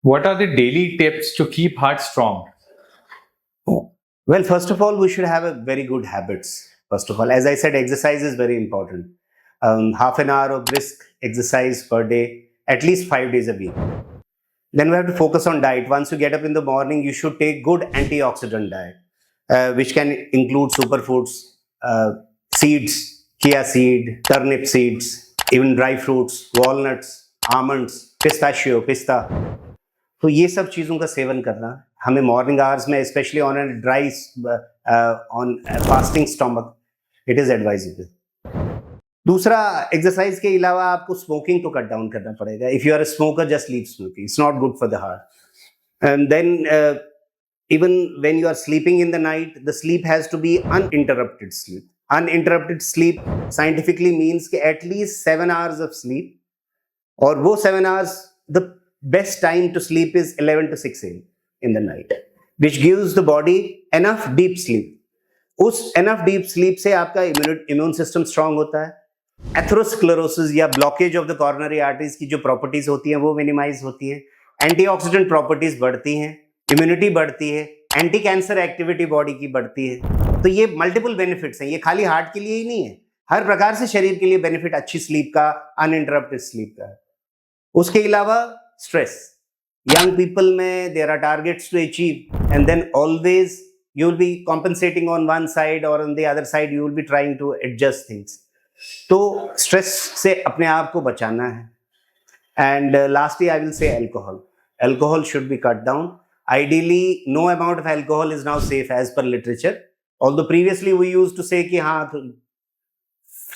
What are the daily tips to keep heart strong? Well, first of all, we should have a very good habits. First of all, as I said, exercise is very important. Half an hour of brisk exercise per day, at least 5 days a week. Then we have to focus on diet. Once you get up in the morning, you should take good antioxidant diet, which can include superfoods, seeds, chia seed, turnip seeds, even dry fruits, walnuts, almonds, pistachio, pista. तो ये सब चीज़ों का सेवन करना हमें morning hours में specially on an dry on fasting stomach it is advisable. दूसरा, एक्सरसाइज के अलावा आपको स्मोकिंग तो कट डाउन करना पड़ेगा. If you are a smoker, just leave smoking. It's not good for the heart. And then even when you are sleeping in the night, the sleep has to be uninterrupted sleep. Uninterrupted sleep scientifically means कि at least 7 hours of sleep, और वो 7 hours, the best time to sleep is 11 to 6 a.m. in the night, which gives the body enough deep sleep. उस enough deep sleep से आपका immune system strong होता है. Atherosclerosis या blockage of the coronary arteries की जो properties होती हैं वो मिनिमाइज होती हैं. एंटीऑक्सीडेंट प्रॉपर्टीज बढ़ती हैं, इम्यूनिटी बढ़ती है, एंटी कैंसर एक्टिविटी बॉडी की बढ़ती है. तो ये मल्टीपल बेनिफिट्स हैं. ये खाली हार्ट के लिए ही नहीं है, हर प्रकार से शरीर के लिए बेनिफिट अच्छी स्लीप का, अनइंटरप्टेड स्लीप का. उसके अलावा स्ट्रेस, यंग पीपल में there are targets to achieve and then always you will be compensating on one side or on the other side you will be trying to adjust things. तो stress से अपने आप को बचाना है. And lastly I will say alcohol. Alcohol should be cut down. Ideally no amount of alcohol is now safe as per literature. Although previously we used to say कि हाँ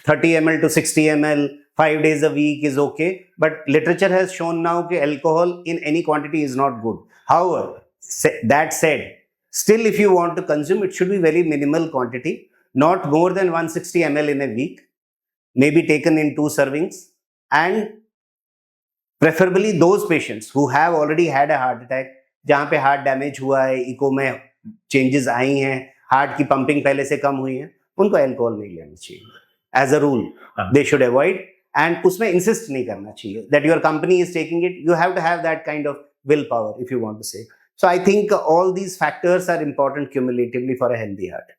30 ml to 60 ml 5 days a week is okay, but literature has shown now कि alcohol in any quantity is not good. However, that said, still if you want to consume, it should be very minimal quantity, not more than 160 ml in a week, maybe taken in 2 servings, and preferably those patients who have already had a heart attack, जहाँ पे heart damage हुआ है, eco में changes आई हैं, heart की pumping पहले से कम हुई है, उनको अल्कोहल नहीं लेना चाहिए. As a rule they should avoid. And उसमें इंसिस्ट नहीं करना चाहिए that your company is taking it. You have to have that kind of willpower if you want to say. So I think all these factors are important cumulatively for a healthy heart.